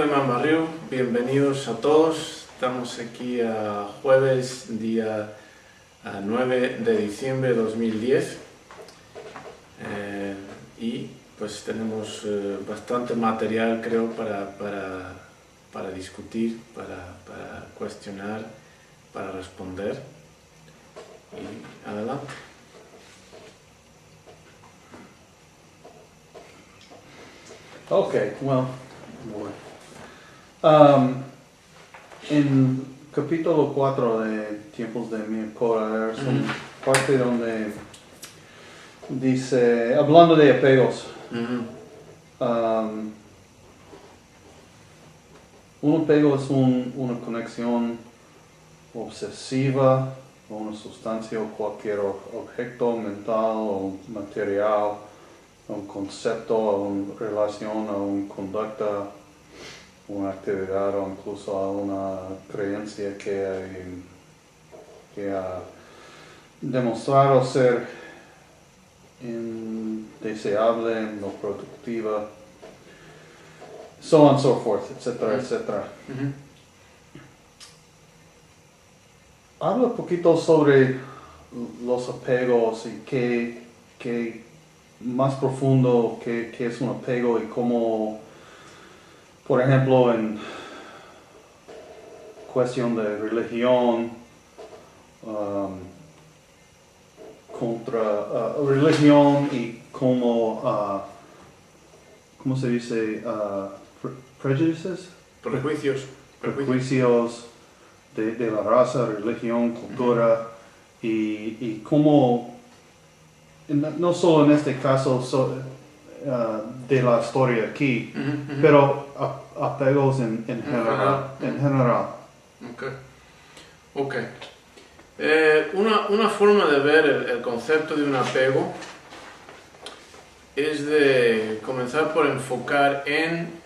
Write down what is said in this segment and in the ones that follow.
Mambarriu, bienvenidos a todos. Estamos aquí a jueves, día 9 de diciembre de 2010 y pues tenemos bastante material, creo, para discutir, para cuestionar, para responder. Y adelante. Okay, well, en capítulo 4 de Tiempos de Miocora es una parte donde dice, hablando de apegos, un apego es una conexión obsesiva a una sustancia o cualquier objeto mental o material, un concepto, a una relación, a una conducta, una actividad o incluso a una creencia que ha demostrado ser indeseable, no productiva, so on and so forth, etcétera, etcétera. Habla un poquito sobre los apegos y qué más profundo que es un apego y cómo, por ejemplo, en cuestión de religión, religión y cómo, ¿cómo se dice? Prejudices? Prejuicios de la raza, religión, cultura, y cómo, no solo en este caso de la historia aquí, pero apegos en general. Okay. Una forma de ver el concepto de un apego es de comenzar por enfocar en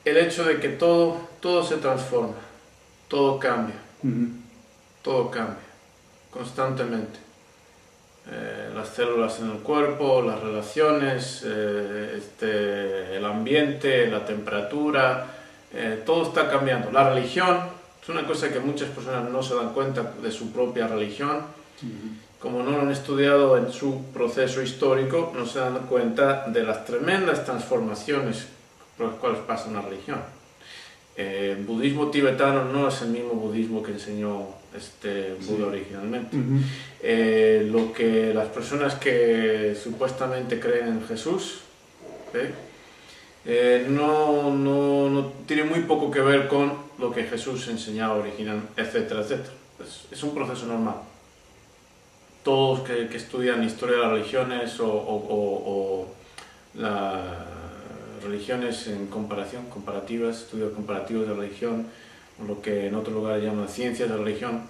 el hecho de que todo se transforma, todo cambia. Todo cambia, constantemente. Las células en el cuerpo, las relaciones, el ambiente, la temperatura, todo está cambiando. La religión es una cosa que muchas personas no se dan cuenta de su propia religión. Como no lo han estudiado en su proceso histórico, no se dan cuenta de las tremendas transformaciones por las cuales pasa una religión. El budismo tibetano no es el mismo budismo que enseñó Buda originalmente. Lo que las personas que supuestamente creen en Jesús no tiene muy poco que ver con lo que Jesús enseñaba originalmente, etcétera, etcétera. Es un proceso normal. Todos que estudian historia de las religiones o religiones en comparativas, estudios comparativos de religión, o lo que en otro lugar llaman ciencias de religión,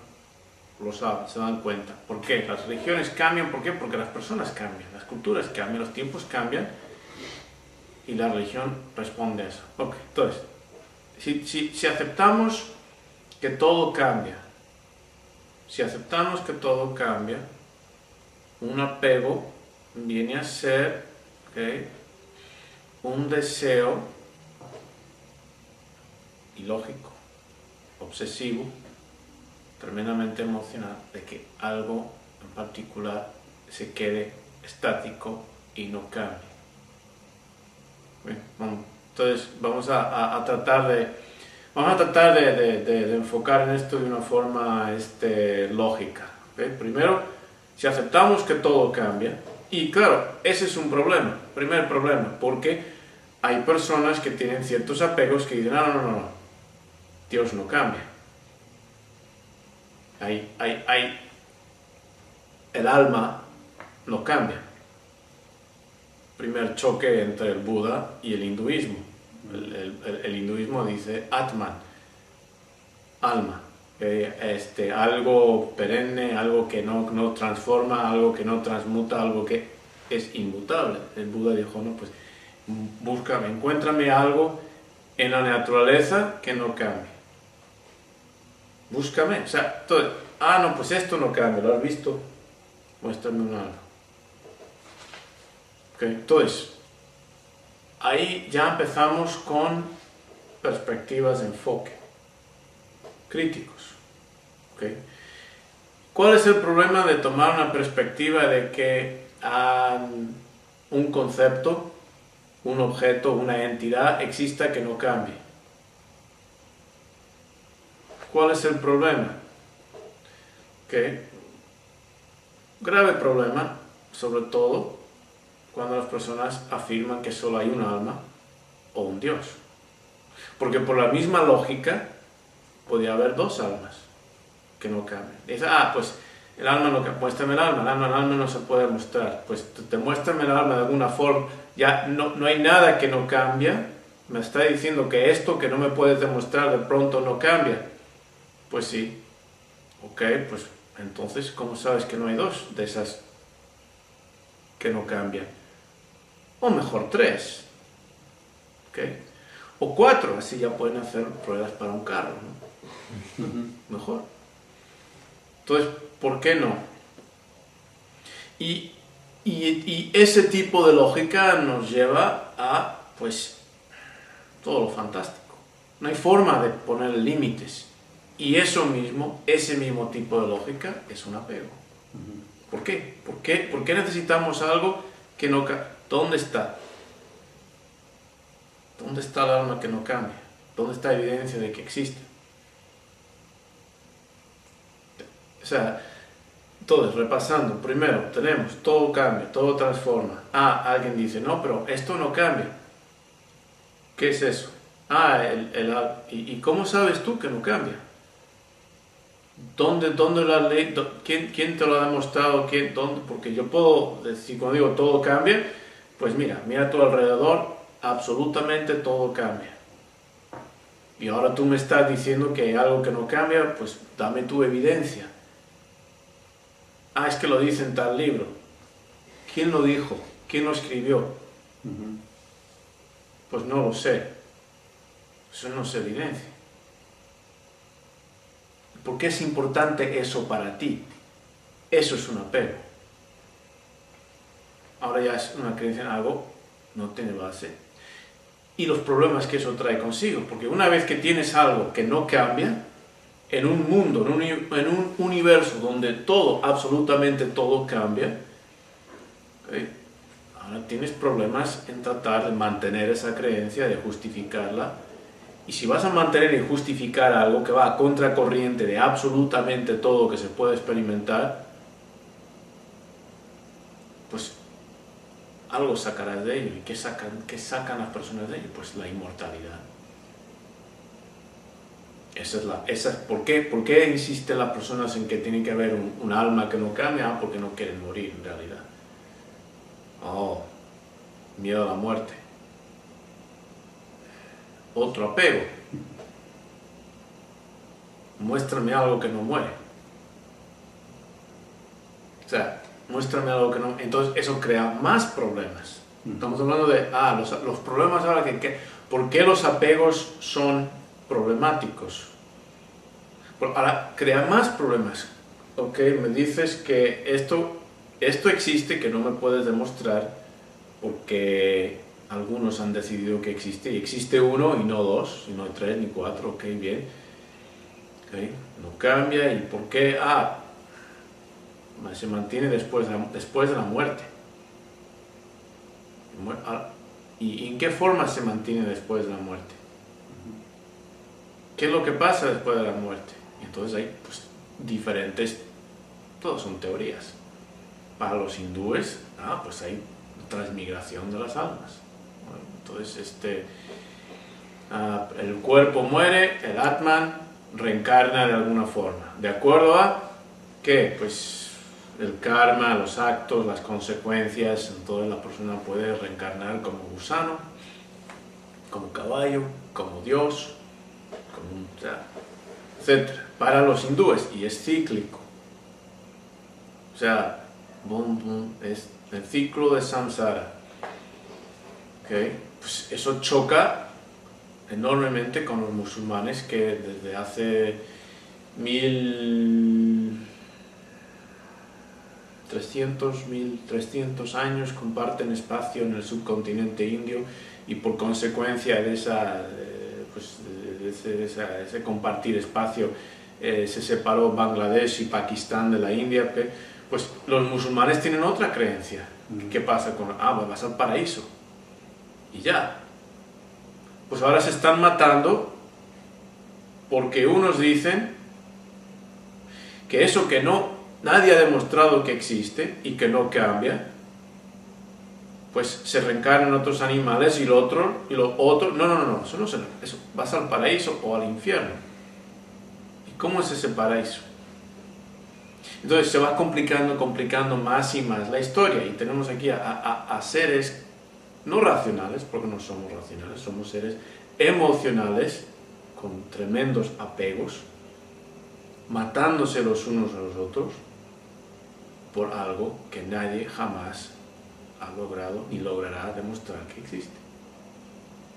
lo saben, se dan cuenta. ¿Por qué? Las religiones cambian, ¿por qué? Porque las personas cambian, las culturas cambian, los tiempos cambian y la religión responde a eso. Ok, entonces, si aceptamos que todo cambia, un apego viene a ser un deseo ilógico, obsesivo, tremendamente emocional de que algo en particular se quede estático y no cambie. Bien, entonces vamos a tratar de enfocar en esto de una forma lógica. Primero, si aceptamos que todo cambia, y claro, ese es un problema, primer problema, porque hay personas que tienen ciertos apegos que dicen, no, Dios no cambia. El alma no cambia. Primer choque entre el Buda y el hinduismo. El hinduismo dice Atman, alma, algo perenne, algo que no transforma, algo que no transmuta, algo que es inmutable. El Buda dijo, no, pues búscame, encuéntrame algo en la naturaleza que no cambie. Búscame, o sea, entonces, no, pues esto no cambia, ¿lo has visto? Muéstrame un algo. ¿Okay? Entonces, ahí ya empezamos con perspectivas de enfoque, críticos. ¿Okay? ¿Cuál es el problema de tomar una perspectiva de que un concepto, un objeto, una entidad exista que no cambie? ¿Cuál es el problema? ¿Okay? Grave problema, sobre todo cuando las personas afirman que solo hay un alma o un Dios. Porque por la misma lógica podría haber dos almas que no cambian. Dice, pues el alma no cambia, muéstrame el alma no se puede mostrar. Pues te muéstrame el alma de alguna forma, ya no hay nada que no cambia. Me está diciendo que esto que no me puedes demostrar de pronto no cambia. Pues sí. Ok, pues entonces, ¿cómo sabes que no hay dos de esas que no cambian? O mejor 3. ¿Ok? O 4, así ya pueden hacer ruedas para un carro, ¿no? Mejor. Entonces, ¿por qué no? Y ese tipo de lógica nos lleva a, pues, todo lo fantástico. No hay forma de poner límites. Y ese mismo tipo de lógica es un apego. ¿Por qué? ¿Por qué necesitamos algo que no cambia? ¿Dónde está? ¿Dónde está el alma que no cambia? ¿Dónde está la evidencia de que existe? O sea, entonces, repasando, primero tenemos todo cambia, todo transforma. Alguien dice, no, pero esto no cambia. ¿Qué es eso? ¿Y cómo sabes tú que no cambia? ¿Dónde la ley? ¿Quién te lo ha demostrado? ¿Dónde? Porque yo puedo decir, cuando digo todo cambia, pues mira a tu alrededor, absolutamente todo cambia. Y ahora tú me estás diciendo que hay algo que no cambia, pues dame tu evidencia. Es que lo dice en tal libro. ¿Quién lo dijo? ¿Quién lo escribió? Pues no lo sé. Eso no es evidencia. ¿Por qué es importante eso para ti? Eso es un apego. Ahora ya es una creencia en algo, no tiene base. Y los problemas que eso trae consigo. Porque una vez que tienes algo que no cambia, en un mundo, en un universo donde todo, absolutamente todo cambia, ¿okay? Ahora tienes problemas en tratar de mantener esa creencia, de justificarla. Y si vas a mantener y justificar algo que va a contracorriente de absolutamente todo que se puede experimentar, pues algo sacarás de ello. ¿Y qué sacan las personas de ello? Pues la inmortalidad. ¿Por qué insisten las personas en que tiene que haber un alma que no cambia? Porque no quieren morir en realidad. Miedo a la muerte. Otro apego. Muéstrame algo que no muere. O sea, muéstrame algo que no... Entonces eso crea más problemas. Estamos hablando de los problemas ahora ¿por qué los apegos son problemáticos? Ahora, crea más problemas. Ok, me dices que esto existe, que no me puedes demostrar porque algunos han decidido que existe, y existe uno y no dos, y no hay 3 ni 4, ok, bien. Okay, no cambia, ¿y por qué? Se mantiene después de la muerte. ¿Y en qué forma se mantiene después de la muerte? ¿Qué es lo que pasa después de la muerte? Y entonces hay pues, diferentes, todos son teorías. Para los hindúes, pues hay transmigración de las almas. Bueno, entonces, el cuerpo muere, el Atman reencarna de alguna forma. ¿De acuerdo a qué? Pues el karma, los actos, las consecuencias. Entonces la persona puede reencarnar como gusano, como caballo, como Dios, etc. Para los hindúes, y es cíclico. O sea, es el ciclo de samsara. ¿Okay? Pues eso choca enormemente con los musulmanes que desde hace 1.300 años comparten espacio en el subcontinente indio y por consecuencia de ese compartir espacio se separó Bangladesh y Pakistán de la India. Pues los musulmanes tienen otra creencia. ¿Qué pasa con...? Vas al paraíso y ya. Pues ahora se están matando porque unos dicen que eso que nadie ha demostrado que existe y que no cambia, pues se reencarnan otros animales y lo otro, no, eso no se, eso, vas al paraíso o al infierno. ¿Y cómo es ese paraíso? Entonces se va complicando más y más la historia, y tenemos aquí a seres no racionales, porque no somos racionales, somos seres emocionales con tremendos apegos, matándose los unos a los otros por algo que nadie jamás ha logrado ni logrará demostrar que existe.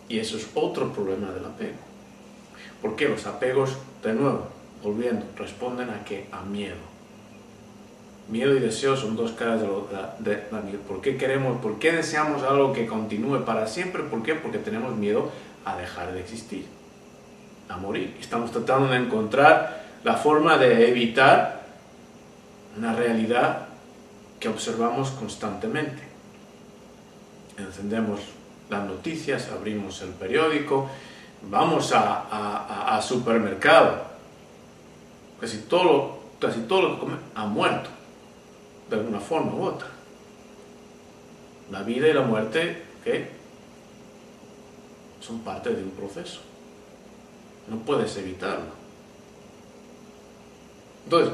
Y eso es otro problema del apego. ¿Por qué? Los apegos, de nuevo, volviendo, responden a ¿qué? A miedo. Miedo y deseo son dos caras de la miedo. ¿Por qué deseamos algo que continúe para siempre? ¿Por qué? Porque tenemos miedo a dejar de existir, a morir. Estamos tratando de encontrar la forma de evitar una realidad que observamos constantemente. Encendemos las noticias, abrimos el periódico, vamos a supermercado. Casi todo lo que come ha muerto, de alguna forma u otra. La vida y la muerte, ¿qué? Son parte de un proceso. No puedes evitarlo. Entonces,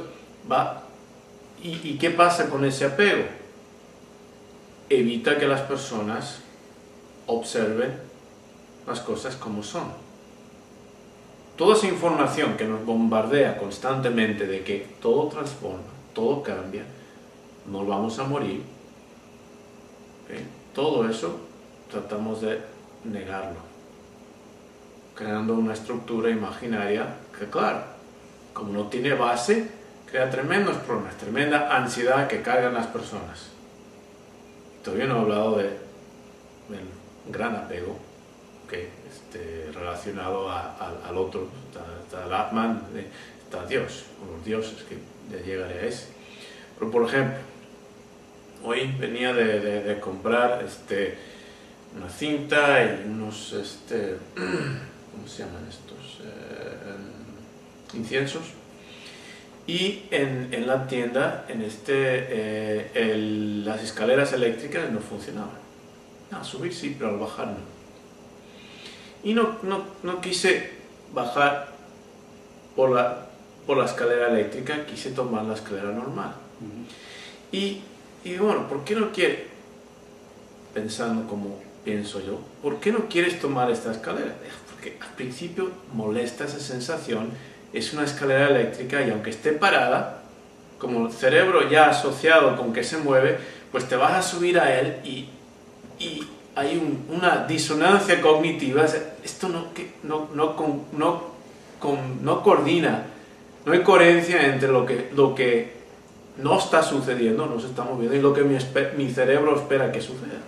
¿y qué pasa con ese apego? Evita que las personas observen las cosas como son. Toda esa información que nos bombardea constantemente de que todo transforma, todo cambia, nos vamos a morir, todo eso tratamos de negarlo, creando una estructura imaginaria que, claro, como no tiene base, crea tremendos problemas, tremenda ansiedad que cargan las personas. Todavía no he hablado del gran apego relacionado al otro. Está el Atman, está Dios, o los dioses, que ya llegaré a ese. Pero por ejemplo, hoy venía de comprar una cinta y unos, ¿cómo se llaman estos? Inciensos. Y en la tienda, las escaleras eléctricas no funcionaban. Al subir sí, pero al bajar no. Y no quise bajar por la escalera eléctrica, quise tomar la escalera normal. Y bueno, ¿por qué no quieres, pensando como pienso yo, por qué no quieres tomar esta escalera? Porque al principio molesta esa sensación, es una escalera eléctrica y aunque esté parada, como el cerebro ya asociado con que se mueve, pues te vas a subir a él y hay una disonancia cognitiva. Esto no coordina, no hay coherencia entre lo que no está sucediendo, no se está moviendo, y lo que mi cerebro espera que suceda.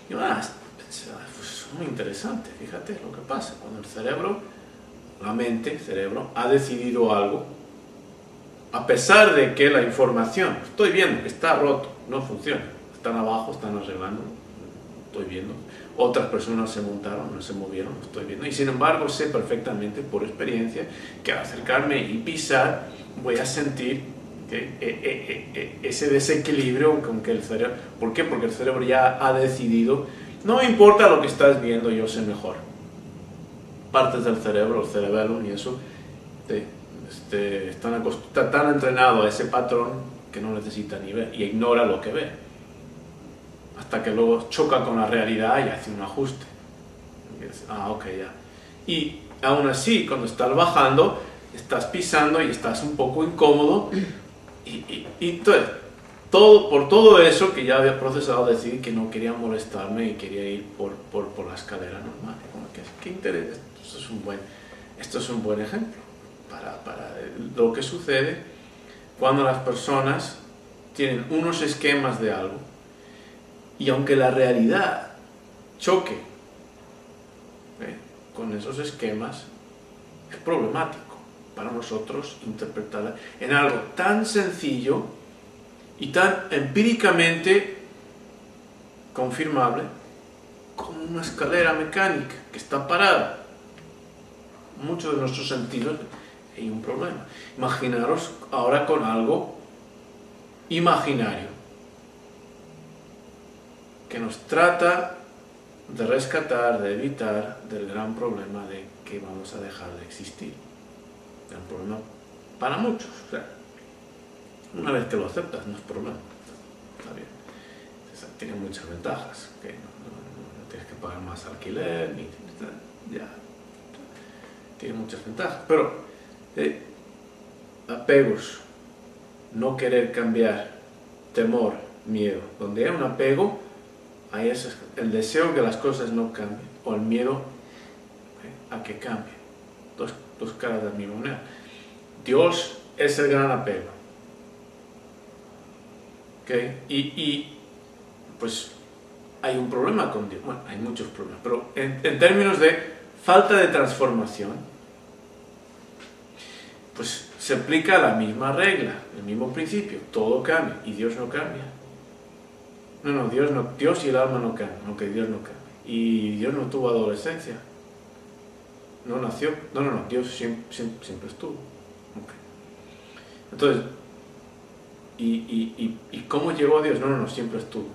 Y pensé, pues es muy interesante, fíjate lo que pasa cuando el cerebro, la mente, el cerebro, ha decidido algo, a pesar de que la información, estoy viendo que está roto, no funciona, están abajo, están arreglando, estoy viendo, otras personas se montaron, no se movieron, lo estoy viendo, y sin embargo sé perfectamente por experiencia que al acercarme y pisar voy a sentir ese desequilibrio con que el cerebro, ¿por qué? Porque el cerebro ya ha decidido, no me importa lo que estás viendo, yo sé mejor. Partes del cerebro, el cerebelo y eso, está tan entrenado a ese patrón que no necesita ni ver y ignora lo que ve, hasta que luego choca con la realidad y hace un ajuste. Ok, ya. Y aún así, cuando estás bajando, estás pisando y estás un poco incómodo, y entonces, por todo eso que ya había procesado, decidí que no quería molestarme y quería ir por la escalera normal. Qué interesante. Esto es un buen ejemplo para lo que sucede cuando las personas tienen unos esquemas de algo, y aunque la realidad choque con esos esquemas, es problemático para nosotros interpretarla en algo tan sencillo y tan empíricamente confirmable como una escalera mecánica que está parada. Muchos de nuestros sentidos hay un problema. Imaginaros ahora con algo imaginario que nos trata de rescatar, de evitar del gran problema de que vamos a dejar de existir. Es un problema para muchos. O sea, una vez que lo aceptas, no es problema. Está bien. Tiene muchas ventajas. ¿Okay? No tienes que pagar más alquiler, ya. Tiene muchas ventajas. Pero apegos, no querer cambiar, temor, miedo. Donde hay un apego, hay el deseo que las cosas no cambien, o el miedo a que cambien. Dos caras de la misma moneda. Dios es el gran apego. ¿Okay? Y pues hay un problema con Dios. Bueno, hay muchos problemas, pero en términos de falta de transformación, pues se aplica la misma regla, el mismo principio. Todo cambia y Dios no cambia. No, Dios y el alma no cambian, aunque Dios no cambia. Y Dios no tuvo adolescencia. No nació. No, Dios siempre estuvo. Okay. Entonces, ¿y cómo llegó Dios? No, siempre estuvo.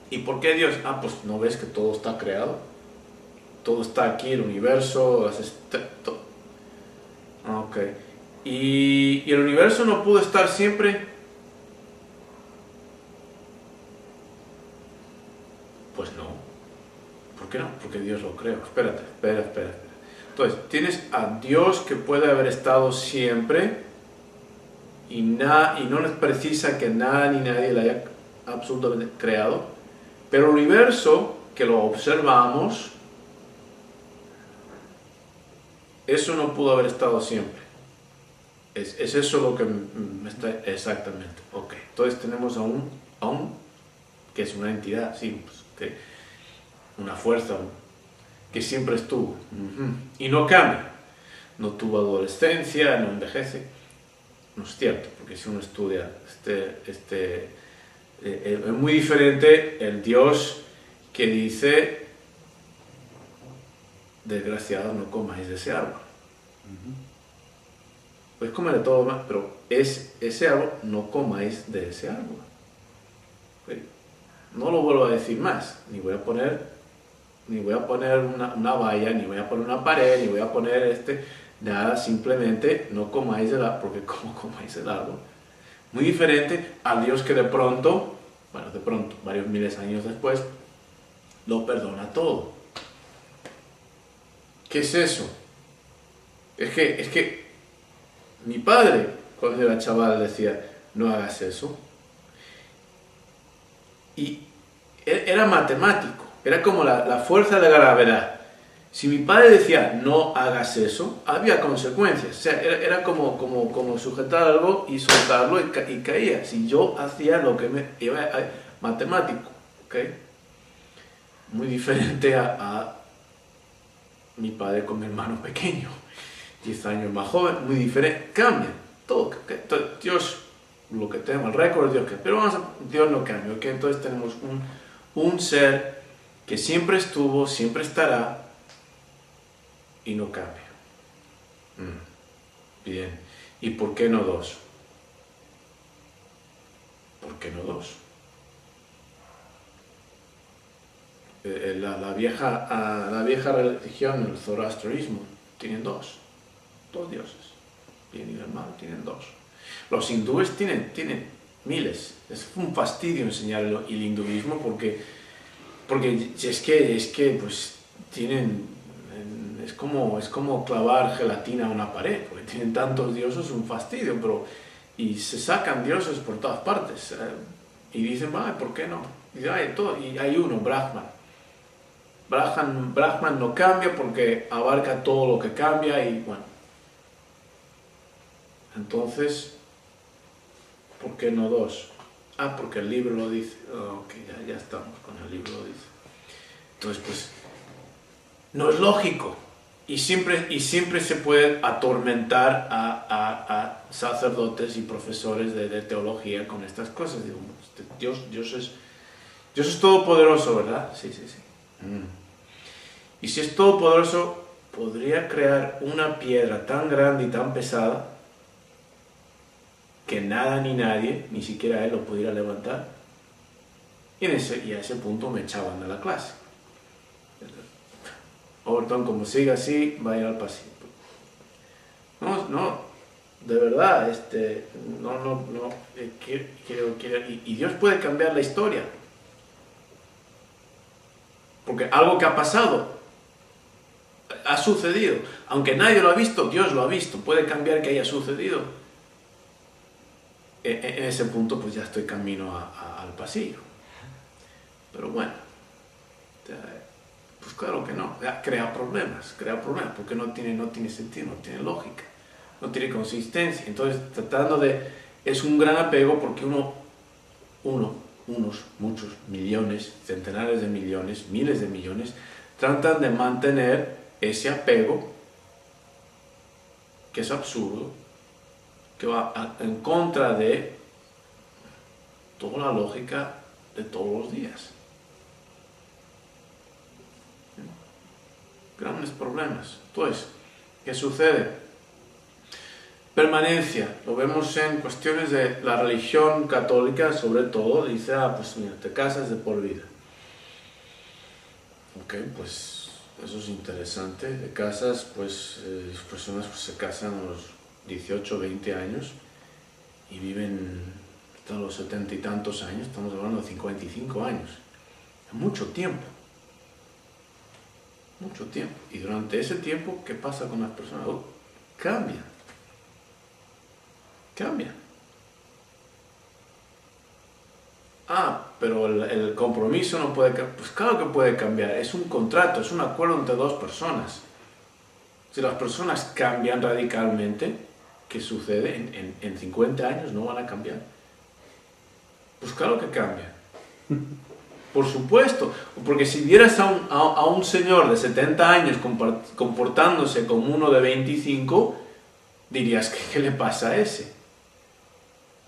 ¿Y por qué Dios? Pues no ves que todo está creado. Todo está aquí, el universo, todo. Ok. ¿Y el universo no pudo estar siempre? Pues no. ¿Por qué no? Porque Dios lo creó. Espérate. Entonces, tienes a Dios que puede haber estado siempre y no les precisa que nada ni nadie le haya absolutamente creado, pero el universo, que lo observamos, eso no pudo haber estado siempre. Es eso lo que me está... Exactamente. Ok. Entonces tenemos a un que es una entidad, sí, pues, una fuerza que siempre estuvo. Y no cambia. No tuvo adolescencia, no envejece. No es cierto, porque si uno estudia es muy diferente el Dios que dice: desgraciados, no comáis de ese árbol. Pues comer de todo más, pero ese árbol, no comáis de ese árbol. ¿Okay? No lo vuelvo a decir más, ni voy a poner una valla, ni voy a poner una pared, ni voy a poner nada, simplemente no comáis del árbol, porque ¿cómo comáis el árbol? Muy diferente al Dios que de pronto, varios miles de años después, lo perdona todo. ¿Qué es eso? Es que mi padre, cuando era chaval, decía: no hagas eso. Y era matemático, era como la fuerza de la gravedad. Si mi padre decía: no hagas eso, había consecuencias. O sea, era como sujetar algo y soltarlo y caía. Si yo hacía lo que me iba matemático, ¿ok? Muy diferente a mi padre con mi hermano pequeño, 10 años más joven, muy diferente. Cambia todo. ¿Okay? Entonces, Dios, lo que tenemos, el récord de Dios, pero Dios no cambia. ¿Okay? Entonces tenemos un ser que siempre estuvo, siempre estará y no cambia. Bien. ¿Y por qué no dos? ¿Por qué no dos? La vieja religión, el zoroastrismo, tienen dos dioses. Bien y el mal tienen dos. Los hindúes tienen miles. Es un fastidio enseñar el hinduismo porque es que pues tienen, es como clavar gelatina a una pared, porque tienen tantos dioses, es un fastidio, y se sacan dioses por todas partes, y dicen: ¿por qué no? Y hay uno, Brahman no cambia porque abarca todo lo que cambia, y bueno. Entonces, ¿Por qué no 2? Ah, porque el libro lo dice. Oh, ok, ya estamos con el libro lo dice. Entonces, pues, no es lógico. Y siempre se puede atormentar a sacerdotes y profesores de teología con estas cosas. Digo, Dios es todopoderoso, ¿verdad? Sí. Y si es todopoderoso, podría crear una piedra tan grande y tan pesada que nada ni nadie, ni siquiera él, lo pudiera levantar. Y a ese punto me echaban de la clase. Overton, como siga así, va a ir al pasillo. No, de verdad, y Dios puede cambiar la historia. Porque algo que ha pasado, ha sucedido. Aunque nadie lo ha visto, Dios lo ha visto. Puede cambiar que haya sucedido. En ese punto, pues ya estoy camino al pasillo. Pero bueno, pues claro que no. Crea problemas, porque no tiene sentido, no tiene lógica, no tiene consistencia. Entonces, es un gran apego porque muchos millones, centenares de millones, miles de millones, tratan de mantener ese apego que es absurdo, que va en contra de toda la lógica de todos los días. Grandes problemas. Entonces, ¿qué sucede? Permanencia. Lo vemos en cuestiones de la religión católica, sobre todo. Dice, pues mira, te casas de por vida. Ok, pues eso es interesante. Te casas, pues las personas se casan a los 18, 20 años y viven hasta los 70 y tantos años. Estamos hablando de 55 años. Mucho tiempo. Mucho tiempo. Y durante ese tiempo, ¿qué pasa con las personas? Cambian. Pero el compromiso no puede cambiar. Pues claro que puede cambiar. Es un contrato, es un acuerdo entre dos personas. Si las personas cambian radicalmente, ¿qué sucede? En 50 años no van a cambiar. Pues claro que cambian. Por supuesto, porque si vieras a un señor de 70 años comportándose como uno de 25, dirías, ¿qué le pasa a ese?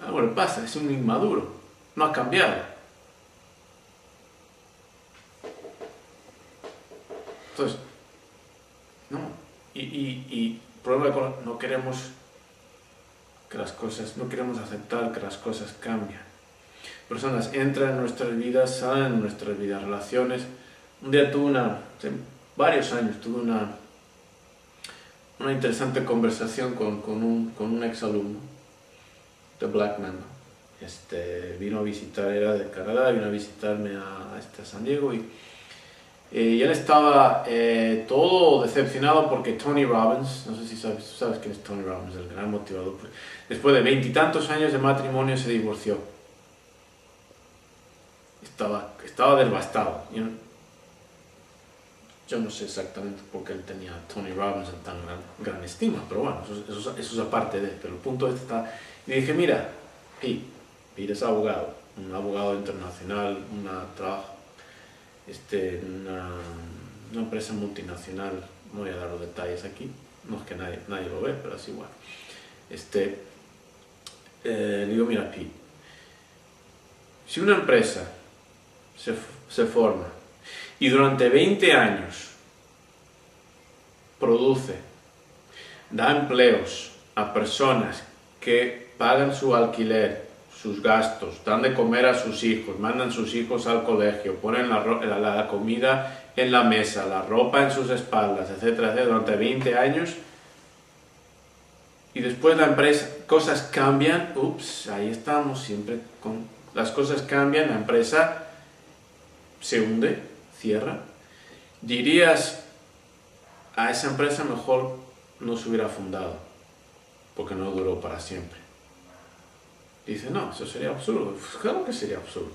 Algo le pasa, es un inmaduro, no ha cambiado. Entonces, no, y problema no queremos aceptar que las cosas cambian. Personas entran en nuestras vidas, salen en nuestras vidas, relaciones. Un día hace varios años, tuve una interesante conversación con un exalumno de Blackman. Vino a visitar, era de Canadá, vino a visitarme a San Diego y él estaba todo decepcionado porque Tony Robbins, no sé si sabes quién es Tony Robbins, el gran motivador, después de 20 y tantos años de matrimonio se divorció. Estaba devastado. Yo no sé exactamente por qué él tenía a Tony Robbins en tan gran estima, pero bueno, eso es aparte de él. Pero el punto está. Y dije, mira, Pete es abogado, un abogado internacional, una empresa multinacional, no voy a dar los detalles aquí, no es que nadie lo ve, pero es igual. Digo, mira, Pete, si una empresa se forma y durante 20 años produce, da empleos a personas que pagan su alquiler, sus gastos, dan de comer a sus hijos, mandan sus hijos al colegio, ponen la comida en la mesa, la ropa en sus espaldas, etcétera, durante 20 años, y después la empresa, cosas cambian, ahí estamos siempre las cosas cambian, la empresa se hunde, cierra. Dirías, a esa empresa mejor no se hubiera fundado, porque no duró para siempre. Dice, no, eso sería absurdo. Pues claro que sería absurdo.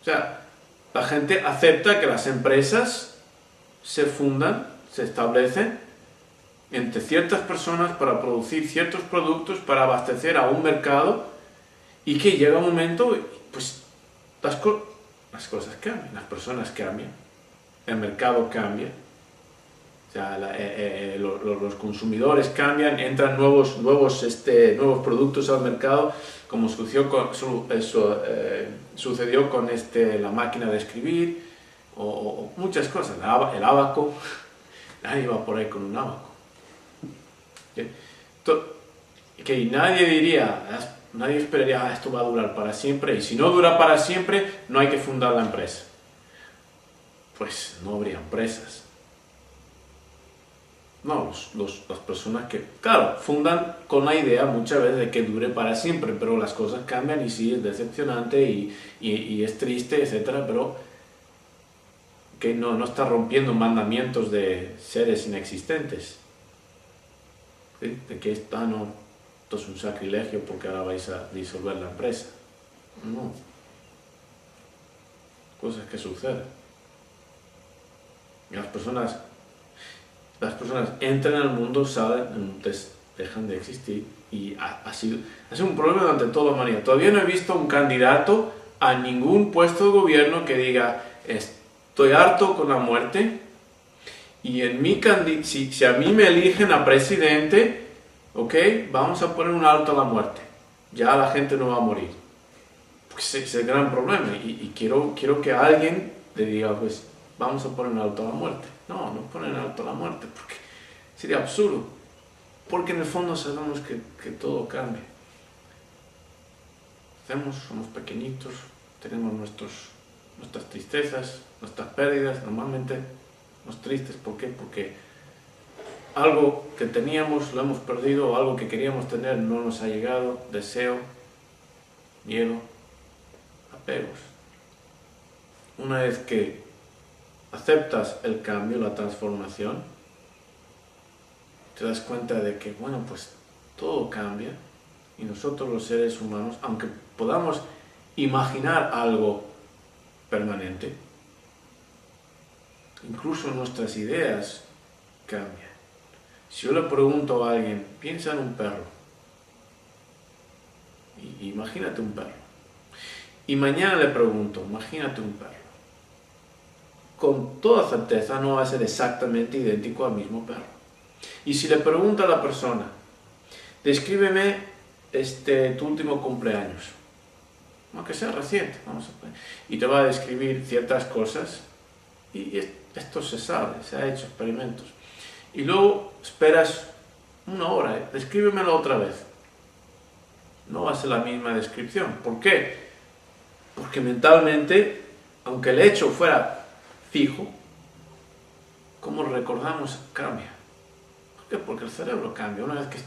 O sea, la gente acepta que las empresas se fundan, se establecen, entre ciertas personas para producir ciertos productos, para abastecer a un mercado, y que llega un momento, pues las cosas cambian, las personas cambian, el mercado cambia, o sea, los consumidores cambian, entran nuevos productos al mercado, como sucedió con la máquina de escribir, o muchas cosas, el ábaco, nadie va por ahí con un ábaco. Que nadie diría, nadie esperaría, esto va a durar para siempre, y si no dura para siempre, no hay que fundar la empresa. Pues no habría empresas. No, las personas que, claro, fundan con la idea muchas veces de que dure para siempre, pero las cosas cambian y sí, es decepcionante y es triste, etcétera, pero que no está rompiendo mandamientos de seres inexistentes. ¿Sí? De que esto es un sacrilegio porque ahora vais a disolver la empresa. No. Cosas que suceden. Y las personas entran al mundo, salen, dejan de existir, y ha sido un problema durante toda la humanidad. Todavía no he visto un candidato a ningún puesto de gobierno que diga, estoy harto con la muerte, y si a mí me eligen a presidente, ok, vamos a poner un alto a la muerte, ya la gente no va a morir. Porque ese es el gran problema, y quiero que alguien le diga, pues vamos a poner un alto a la muerte. No ponen alto a la muerte, porque sería absurdo, porque en el fondo sabemos que todo cambia. Somos pequeñitos, tenemos nuestras tristezas, nuestras pérdidas, normalmente nos tristes. ¿Por qué? Porque algo que teníamos lo hemos perdido, o algo que queríamos tener no nos ha llegado, deseo, miedo, apegos. Una vez que aceptas el cambio, la transformación, te das cuenta de que, bueno, pues todo cambia, y nosotros los seres humanos, aunque podamos imaginar algo permanente, incluso nuestras ideas cambian. Si yo le pregunto a alguien, piensa en un perro, y imagínate un perro, y mañana le pregunto, imagínate un perro, con toda certeza no va a ser exactamente idéntico al mismo perro. Y si le pregunto a la persona, descríbeme tu último cumpleaños, aunque sea reciente, y te va a describir ciertas cosas, y esto se sabe, se ha hecho experimentos, y luego esperas una hora, descríbemelo otra vez, no va a ser la misma descripción. ¿Por qué? Porque mentalmente, aunque el hecho fuera fijo, como recordamos cambia. ¿Por qué? Porque el cerebro cambia. Una vez que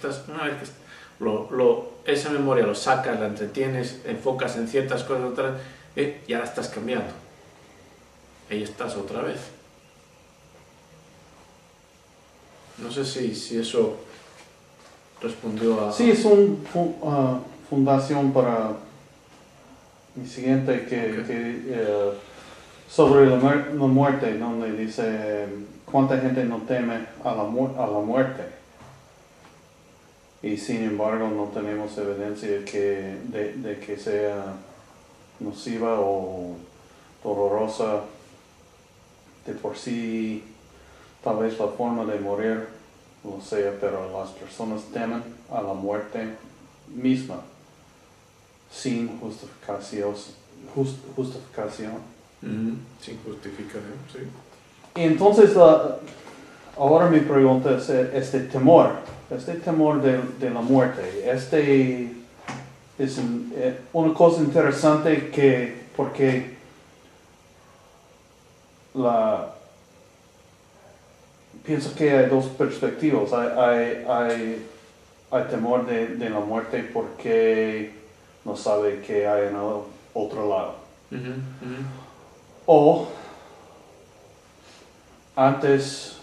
esa memoria lo sacas, la entretienes, enfocas en ciertas cosas, otras, ya la estás cambiando. Ahí estás otra vez. No sé si eso respondió a... Sí, es una fundación para mi siguiente sobre la muerte, donde dice cuánta gente no teme a la muerte, y sin embargo no tenemos evidencia de que sea nociva o dolorosa de por sí. Tal vez la forma de morir lo sea, pero las personas temen a la muerte misma sin justificación. Sin justificación, sí. Y entonces ahora mi pregunta es este temor de la muerte. Es una cosa interesante porque pienso que hay dos perspectivas. Hay temor de la muerte porque no sabe qué hay en el otro lado. O antes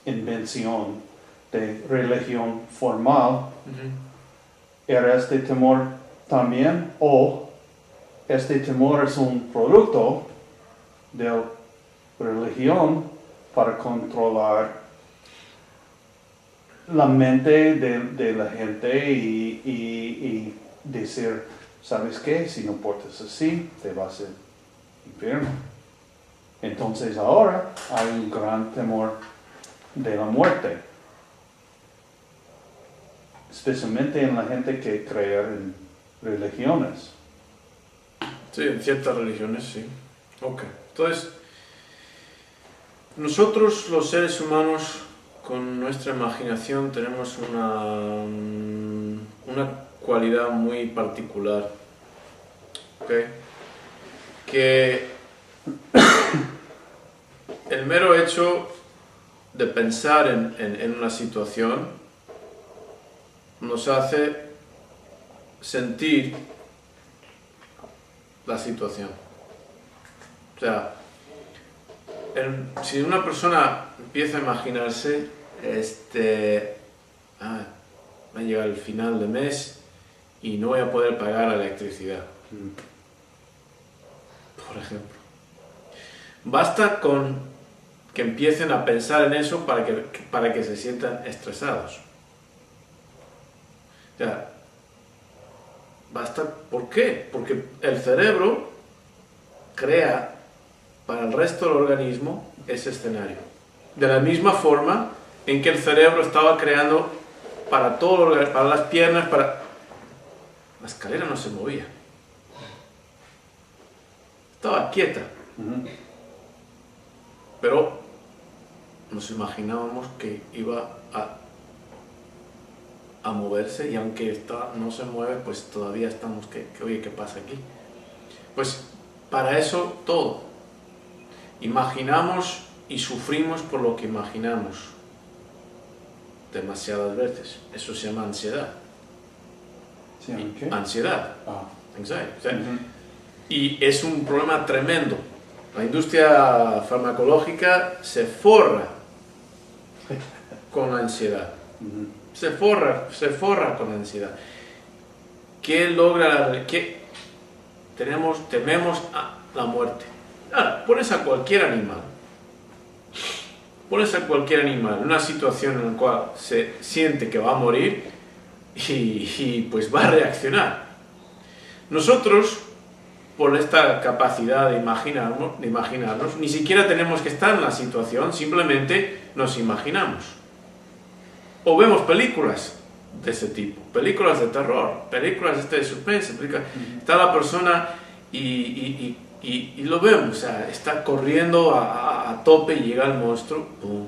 invención de religión formal, era este temor también, o este temor es un producto de religión para controlar la mente de la gente y decir, ¿sabes qué? Si no portas así, te vas al infierno. Entonces ahora hay un gran temor de la muerte, especialmente en la gente que cree en religiones. Sí, en ciertas religiones, sí. Ok, entonces, nosotros los seres humanos, con nuestra imaginación, tenemos una cualidad muy particular, ¿ok? Que el mero hecho de pensar en una situación nos hace sentir la situación. O sea, si una persona empieza a imaginarse, va a llegar el final de mes y no voy a poder pagar la electricidad, por ejemplo. Basta con que empiecen a pensar en eso para que se sientan estresados. O sea, basta, ¿por qué? Porque el cerebro crea para el resto del organismo ese escenario. De la misma forma en que el cerebro estaba creando para todo, para las piernas, para... La escalera no se movía. Estaba quieta. Pero nos imaginábamos que iba a moverse, y aunque no se mueve, pues todavía estamos oye, ¿qué pasa aquí? Pues para eso todo. Imaginamos y sufrimos por lo que imaginamos demasiadas veces. Eso se llama ansiedad. ¿Sí, qué? Ansiedad. Anxiety. O sea, Uh-huh. Y es un problema tremendo. La industria farmacológica se forra con la ansiedad. Uh-huh. Se forra con la ansiedad. ¿Qué logra? Tememos a la muerte. Ahora, pones a cualquier animal. Pones a cualquier animal en una situación en la cual se siente que va a morir y pues va a reaccionar. Nosotros, por esta capacidad de imaginarnos, ni siquiera tenemos que estar en la situación, simplemente nos imaginamos. O vemos películas de ese tipo, películas de terror, películas de suspense, está la persona y lo vemos, o sea, está corriendo a tope y llega el monstruo, pum,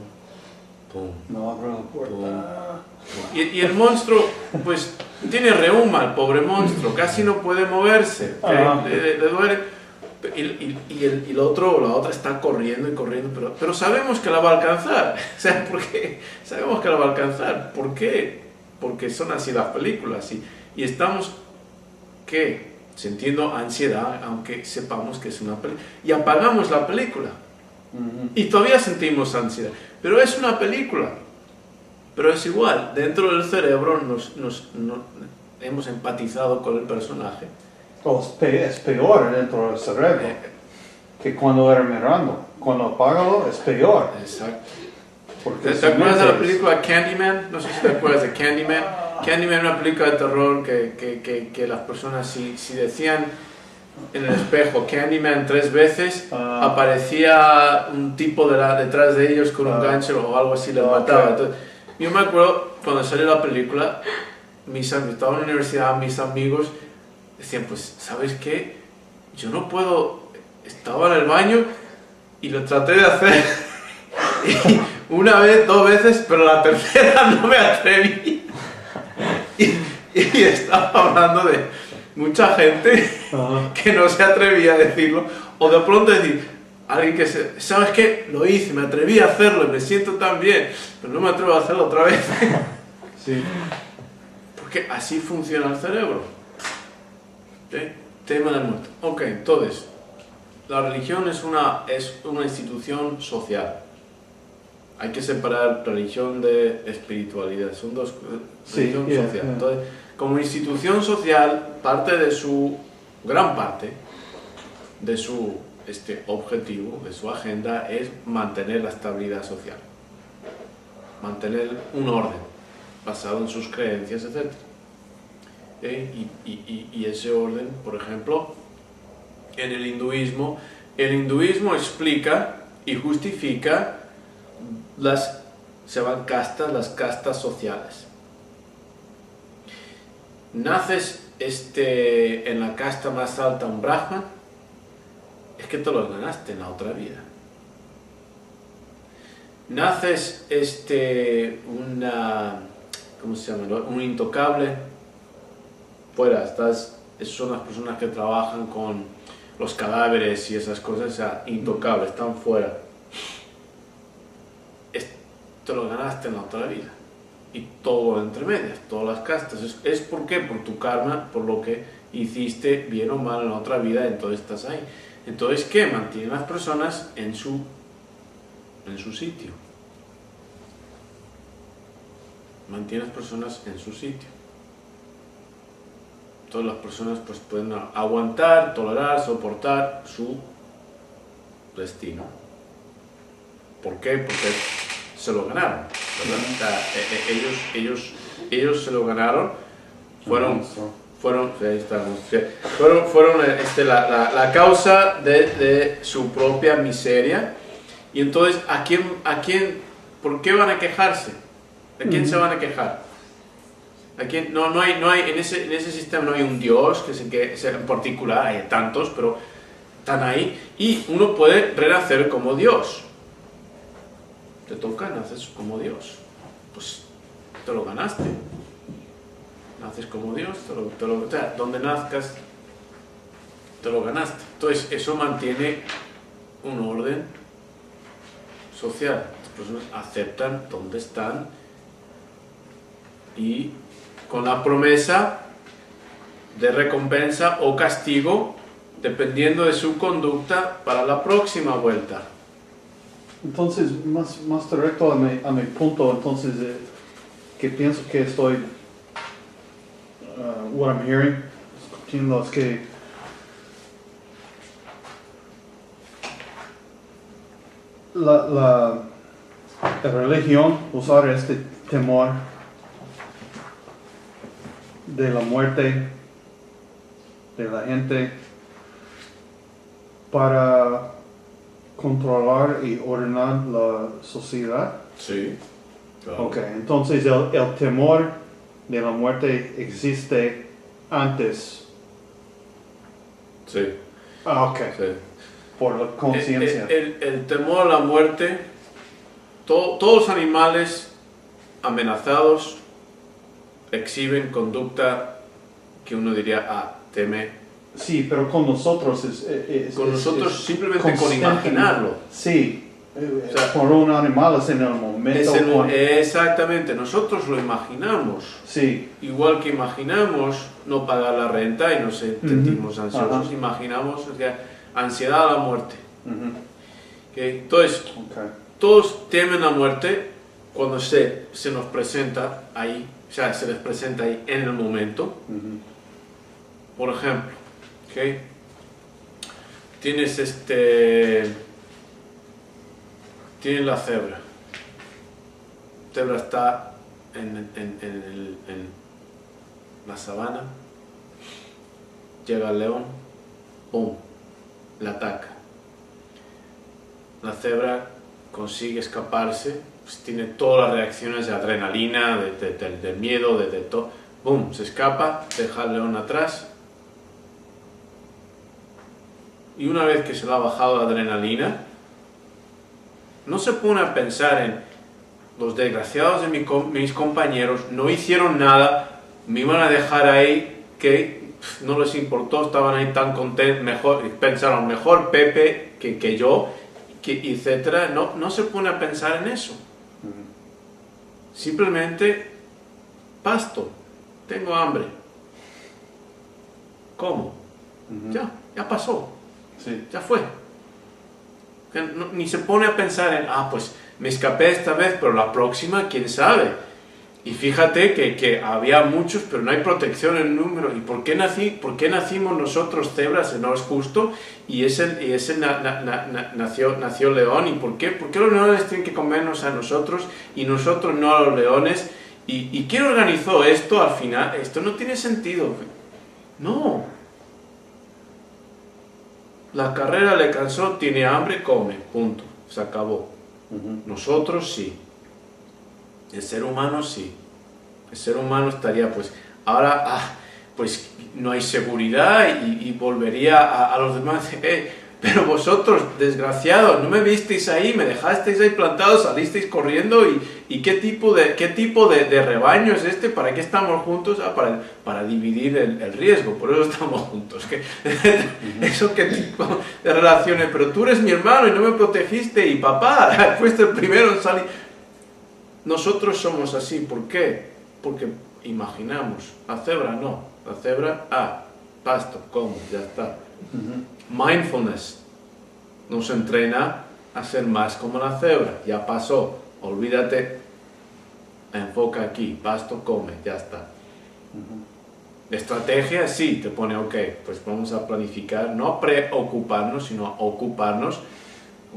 pum, No abro la puerta. pum. Y el monstruo, pues, tiene reuma, el pobre monstruo, casi no puede moverse, le duele. Y la otra está corriendo y corriendo, pero sabemos que la va a alcanzar. O sea, ¿por qué? Sabemos que la va a alcanzar. ¿Por qué? Porque son así las películas. Y estamos, ¿qué? Sintiendo ansiedad, aunque sepamos que es una película. Y apagamos la película. Uh-huh. Y todavía sentimos ansiedad. Pero es una película. Pero es igual. Dentro del cerebro hemos empatizado con el personaje. Es peor dentro del cerebro que cuando era mirando. Cuando apágalo es peor. Exacto. ¿Te acuerdas de la película Candyman? No sé si te acuerdas de Candyman. Candyman es una película de terror que las personas, si decían en el espejo Candyman 3 veces, aparecía un tipo detrás de ellos con un gancho o algo así, les mataba. Entonces, yo me acuerdo cuando salió la película, estaba en la universidad, mis amigos decían, pues, ¿sabes qué? Yo no puedo, estaba en el baño y lo traté de hacer una vez, 2 veces, pero la tercera no me atreví. Y estaba hablando de mucha gente que no se atrevía a decirlo, o de pronto decir, alguien que ¿sabes qué? Lo hice, me atreví a hacerlo y me siento tan bien, pero no me atrevo a hacerlo otra vez. Sí. Porque así funciona el cerebro. Tema de muerte. Ok, entonces, la religión es una institución social. Hay que separar religión de espiritualidad. Son dos cosas. Religión social. Entonces, como institución social, gran parte de su objetivo de su agenda es mantener la estabilidad social, mantener un orden basado en sus creencias, etc. Y ese orden, por ejemplo, en el hinduismo explica y justifica se llaman castas, las castas sociales. Naces en la casta más alta, un brahman, es que te lo ganaste en la otra vida. Naces ¿cómo se llama? Un intocable, fuera, son las personas que trabajan con los cadáveres y esas cosas, o sea, intocables, están fuera. Te lo ganaste en la otra vida. Y todo entre medias, todas las castas. ¿Es por qué? Por tu karma, por lo que hiciste bien o mal en la otra vida, entonces estás ahí. Entonces, ¿qué? Mantienen las personas en su sitio. Mantienen las personas en su sitio. Todas las personas pues pueden aguantar, tolerar, soportar su destino. ¿Por qué? Porque se lo ganaron, ¿verdad? O sea, ellos se lo ganaron, fueron ahí estamos, fueron la causa de su propia miseria. Y entonces, ¿por qué van a quejarse? ¿A quién se van a quejar? No hay en ese sistema no hay un Dios que en particular, hay tantos, pero están ahí, y uno puede renacer como Dios. Te toca, naces como Dios, pues te lo ganaste, naces como Dios, o sea, donde nazcas, te lo ganaste. Entonces eso mantiene un orden social, las personas aceptan donde están y con la promesa de recompensa o castigo dependiendo de su conducta para la próxima vuelta. Entonces, más directo a mi punto, entonces, que pienso que estoy, what I'm hearing, discutiendo, es que la religión, usar este temor de la muerte de la gente para controlar y ordenar la sociedad. Sí, claro. Ok, entonces el temor de la muerte existe antes. Sí. Ok. Sí. Por la conciencia. El temor a la muerte, todos los animales amenazados exhiben conducta que uno diría, teme. Sí, pero con nosotros nosotros simplemente con imaginarlo. Sí, o sea, por un animal es en el momento. Exactamente, nosotros lo imaginamos. Sí. Igual que imaginamos no pagar la renta y nos sentimos ansiosos, imaginamos ansiedad a la muerte. Okay. Entonces, todos temen la muerte cuando se nos presenta ahí, o sea, se les presenta ahí en el momento. Por ejemplo, tienes tienes la cebra. La cebra está en la sabana, llega el león, ¡pum!, la ataca. La cebra consigue escaparse, pues tiene todas las reacciones de adrenalina, del miedo, de todo. ¡Bum!, se escapa, deja al león atrás. Y una vez que se le ha bajado la adrenalina, no se pone a pensar en los desgraciados de mis compañeros, no hicieron nada, me iban a dejar ahí, que no les importó, estaban ahí tan contentos, pensaron mejor Pepe que yo, etc. No se pone a pensar en eso. Simplemente, pasto, tengo hambre. ¿Cómo? Ya pasó. Sí. Ya fue. Ni se pone a pensar en, pues me escapé esta vez, pero la próxima, quién sabe. Y fíjate que había muchos, pero no hay protección en número. ¿Y por qué nacimos nosotros cebras? ¿No es justo? Y ese nació león. ¿Y por qué? ¿Por qué los leones tienen que comernos a nosotros y nosotros no a los leones? ¿Y quién organizó esto al final? Esto no tiene sentido. No. La carrera le cansó, tiene hambre, come. Punto. Se acabó. Nosotros sí. El ser humano sí. El ser humano estaría pues, ahora, pues no hay seguridad y volvería a los demás. Pero vosotros, desgraciados, no me visteis ahí, me dejasteis ahí plantado, salisteis corriendo y ¿qué tipo de rebaño es este? ¿Para qué estamos juntos? Para dividir el riesgo, por eso estamos juntos. ¿Eso qué tipo de relaciones? Pero tú eres mi hermano y no me protegiste y papá, fuiste el primero en salir. Nosotros somos así, ¿por qué? Porque imaginamos, la cebra no, la cebra, pasto, como, ya está. Mindfulness nos entrena a ser más como la cebra, ya pasó, olvídate, enfoca aquí, pasto, come, ya está. Estrategia, sí, te pone, ok, pues vamos a planificar, no preocuparnos, sino ocuparnos.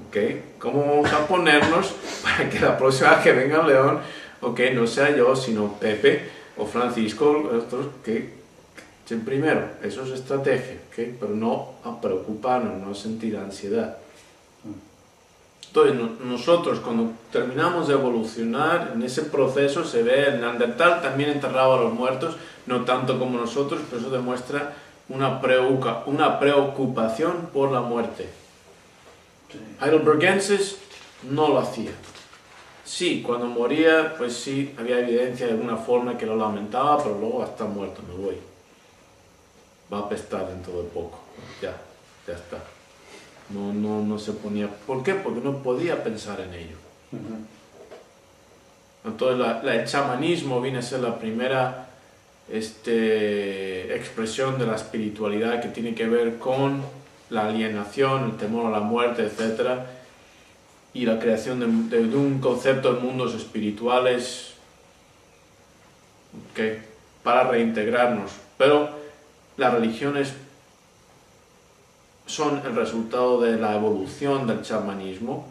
Ok, ¿cómo vamos a ponernos para que la próxima vez que venga el león, ok, no sea yo, sino Pepe o Francisco, otros que primero, eso es estrategia, ok, pero no a preocuparnos, no a sentir ansiedad. Entonces, nosotros cuando terminamos de evolucionar, en ese proceso se ve el Neandertal también enterraba a los muertos, no tanto como nosotros, pero eso demuestra una preocupación por la muerte. Heidelbergensis no lo hacía. Sí, cuando moría, pues sí, había evidencia de alguna forma que lo lamentaba, pero luego está muerto, me voy. Va a apestar dentro de poco. Ya está. No se ponía... ¿Por qué? Porque no podía pensar en ello. Entonces el chamanismo viene a ser la primera expresión de la espiritualidad que tiene que ver con la alienación, el temor a la muerte, etc. Y la creación de un concepto de mundos espirituales, ¿okay?, para reintegrarnos. Pero las religiones son el resultado de la evolución del chamanismo,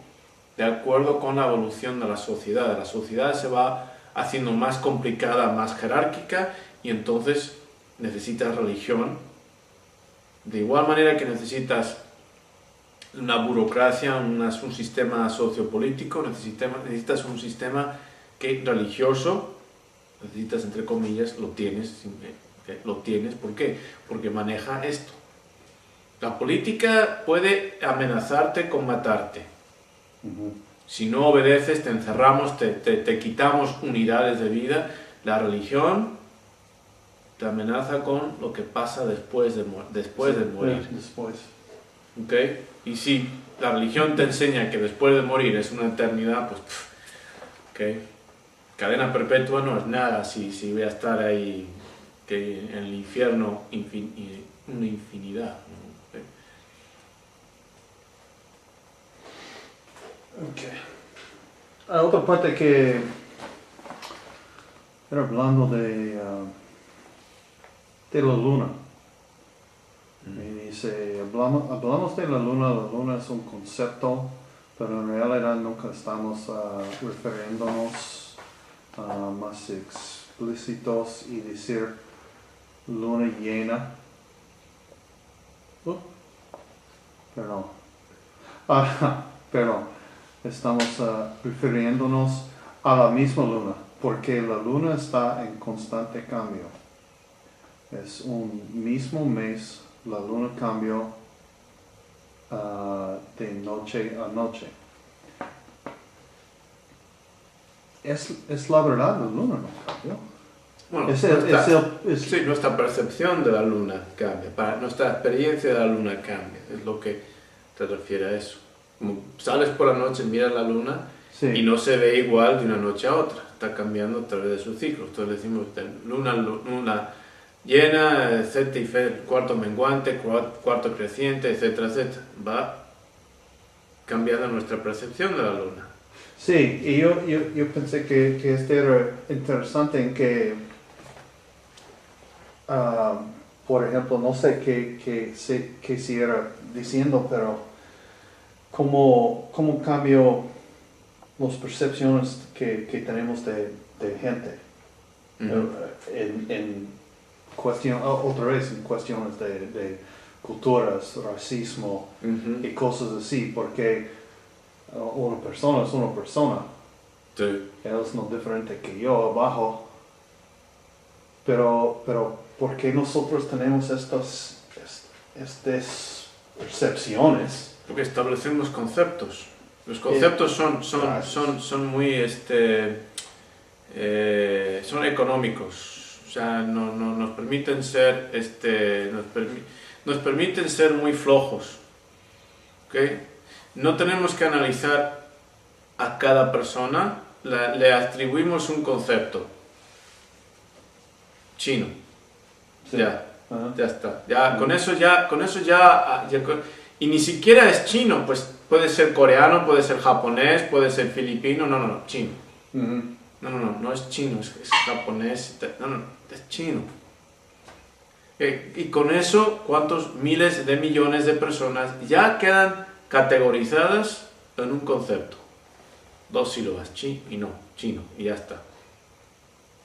de acuerdo con la evolución de la sociedad. La sociedad se va haciendo más complicada, más jerárquica, y entonces necesitas religión. De igual manera que necesitas una burocracia, un sistema sociopolítico, necesitas un sistema religioso, necesitas, entre comillas, lo tienes. ¿Por qué? Porque maneja esto. La política puede amenazarte con matarte. Si no obedeces, te encerramos, te quitamos unidades de vida. La religión te amenaza con lo que pasa después de morir. Después. ¿Okay? Y si la religión te enseña que después de morir es una eternidad, pues, ¿okay?, cadena perpetua no es nada si voy a estar ahí en el infierno una infinidad. Okay. Hay otra parte que era hablando de la luna. Y dice, hablamos de la luna es un concepto, pero en realidad nunca estamos refiriéndonos más explícitos y decir luna llena. Perdón, estamos refiriéndonos a la misma luna, porque la luna está en constante cambio. Es un mismo mes, la luna cambió de noche a noche. Es la verdad, la luna no cambió. Bueno, sí, nuestra percepción de la luna cambia, nuestra experiencia de la luna cambia, es lo que te refiere a eso. Como sales por la noche, miras la luna, sí, y no se ve igual de una noche a otra, está cambiando a través de su ciclo. Entonces decimos luna llena, cuarto menguante, cuarto creciente, etcétera, etcétera. Va cambiando nuestra percepción de la luna. Sí, y yo pensé que este era interesante en que, por ejemplo, no sé qué siguiera diciendo, pero cómo cambio las percepciones que tenemos de gente. En cuestión, otra vez en cuestiones de culturas, racismo y cosas así, porque una persona es una persona. Sí. Él es no diferente que yo abajo. Pero ¿por qué nosotros tenemos estas percepciones? Porque establecemos conceptos. Los conceptos son muy son económicos. O sea, nos permiten ser nos permiten ser muy flojos. ¿Okay? No tenemos que analizar a cada persona, le atribuimos un concepto. Chino. Sí. Ya está. Ya, con eso ya, y ni siquiera es chino, pues puede ser coreano, puede ser japonés, puede ser filipino, no, chino. No es chino, es japonés, no, es chino. Y con eso, ¿cuántos miles de millones de personas ya quedan categorizadas en un concepto? 2 sílabas, chi y no, chino, y ya está.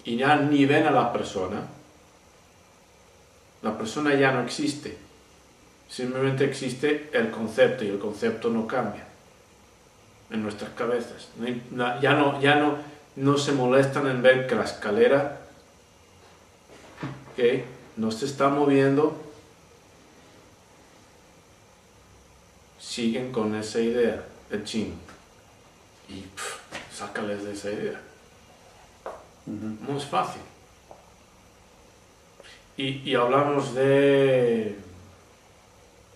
Y ya ni ven a la persona ya no existe, simplemente existe el concepto y el concepto no cambia en nuestras cabezas. Ya no se molestan en ver que la escalera no se está moviendo, siguen con esa idea del chino y sácales de esa idea. No es fácil. Y hablamos de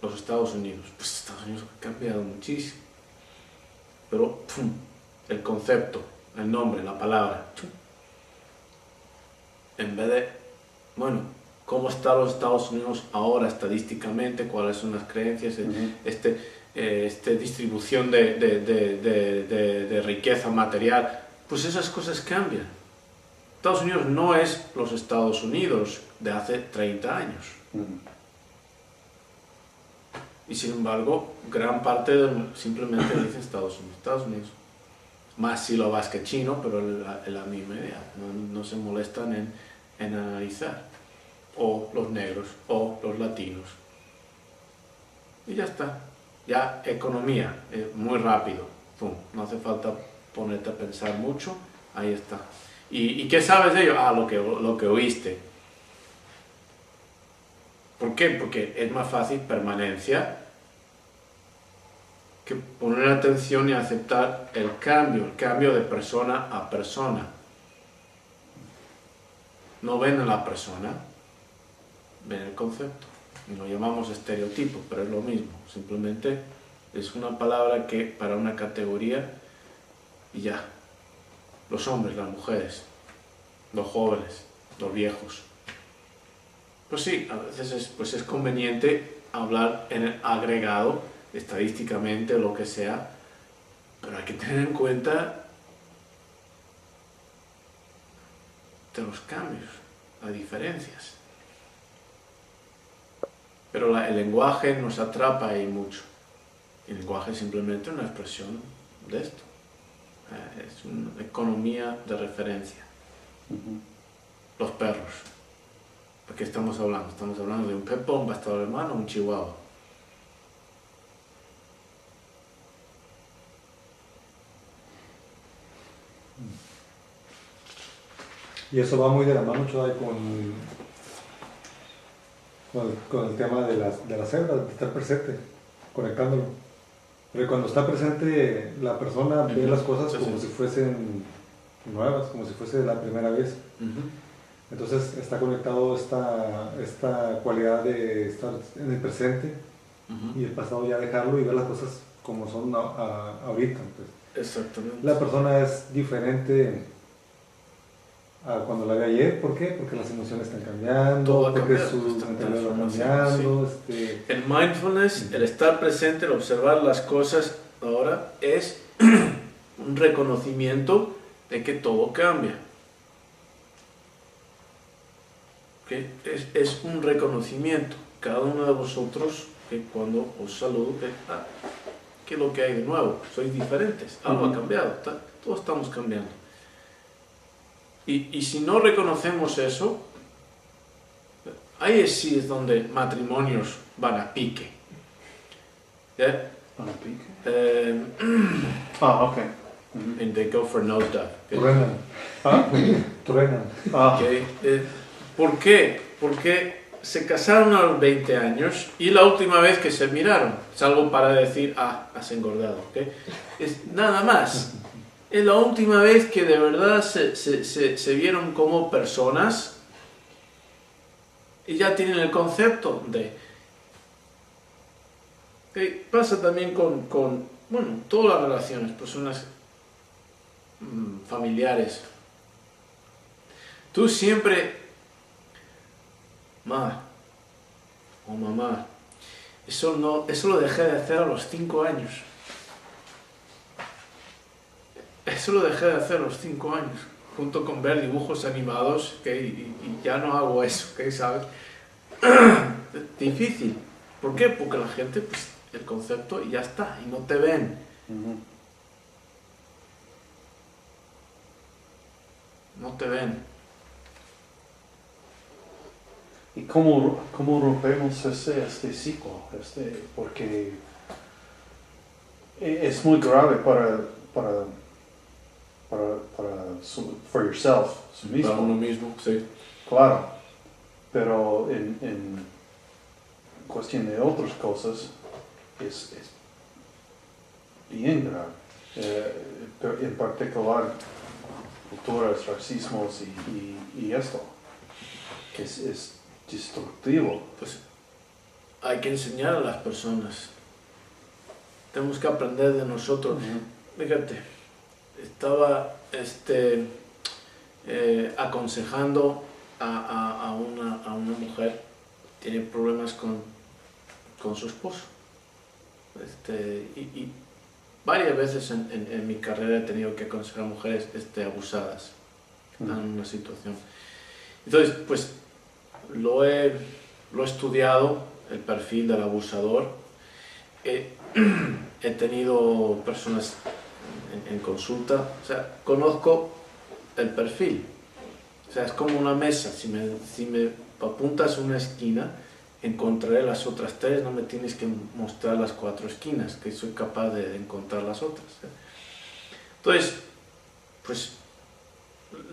los Estados Unidos. Pues Estados Unidos ha cambiado muchísimo. Pero el concepto, el nombre, la palabra, en vez de, ¿cómo están los Estados Unidos ahora estadísticamente? ¿Cuáles son las creencias? Distribución de riqueza material. Pues esas cosas cambian. Estados Unidos no es los Estados Unidos de hace 30 años. Y sin embargo, gran parte simplemente dice Estados Unidos. Más sílabas que chino, pero la misma idea. No se molestan en analizar. O los negros, o los latinos. Y ya está. Ya economía, muy rápido. No hace falta ponerte a pensar mucho. Ahí está. ¿Y qué sabes de ello? Lo que oíste. ¿Por qué? Porque es más fácil permanencia que poner atención y aceptar el cambio de persona a persona. No ven a la persona, ven el concepto. Y lo llamamos estereotipo, pero es lo mismo. Simplemente es una palabra que para una categoría y ya. Los hombres, las mujeres, los jóvenes, los viejos. Pues sí, a veces es conveniente hablar en el agregado, estadísticamente, lo que sea, pero hay que tener en cuenta de los cambios, las diferencias. Pero el lenguaje nos atrapa ahí mucho. El lenguaje es simplemente una expresión de esto. Es una economía de referencia. Los perros. ¿De qué estamos hablando? Estamos hablando de un pepo, un pastor alemán o un chihuahua. Y eso va muy de la mano, Chodai, con el tema de la célula, de estar presente, conectándolo. Porque cuando está presente, la persona ve las cosas como si fuesen nuevas, como si fuese la primera vez. Entonces está conectado esta cualidad de estar en el presente y el pasado ya dejarlo y ver las cosas como son ahorita. Pues. Exactamente. La persona es diferente a cuando la ve ayer. ¿Por qué? Porque las emociones están cambiando, porque su mentalidad va cambiando. Sí. El mindfulness, el estar presente, el observar las cosas ahora es un reconocimiento de que todo cambia. ¿Okay? Es un reconocimiento. Cada uno de vosotros, que cuando os saludo, ¿qué es lo que hay de nuevo? Sois diferentes, algo ha cambiado, todos estamos cambiando. Y si no reconocemos eso, ahí sí es donde matrimonios van a pique. ¿Yeah? ¿Van a pique? Ok. And they go for nosedive. Okay? Truenan. Truenan. Okay. ¿Por qué? Porque se casaron a los 20 años y la última vez que se miraron, es algo para decir, has engordado. ¿Okay? Es nada más. Es la última vez que de verdad se vieron como personas y ya tienen el concepto de... ¿Okay? Pasa también con todas las relaciones, personas familiares. Tú siempre, o mamá, eso lo dejé de hacer a los 5 años. Eso lo dejé de hacer a los 5 años, junto con ver dibujos animados, ¿okay? y ya no hago eso, ¿okay? ¿Sabes? Difícil. ¿Por qué? Porque la gente, pues, el concepto y ya está, y no te ven. No te ven. ¿Y cómo rompemos este ciclo? Porque es muy grave para for yourself, mismo. Para uno mismo, sí. Claro, pero en cuestión de otras cosas es bien grave. En particular, culturas, racismos y esto. Es destructivo. Pues hay que enseñar a las personas. Tenemos que aprender de nosotros. Fíjate, estaba aconsejando a una mujer que tiene problemas con su esposo. Y varias veces en mi carrera he tenido que aconsejar a mujeres abusadas en una situación. Entonces, pues lo he estudiado, el perfil del abusador. He tenido personas en consulta, o sea, conozco el perfil. O sea, es como una mesa. Si me apuntas una esquina, encontraré las otras 3, no me tienes que mostrar las 4 esquinas, que soy capaz de encontrar las otras. Entonces, pues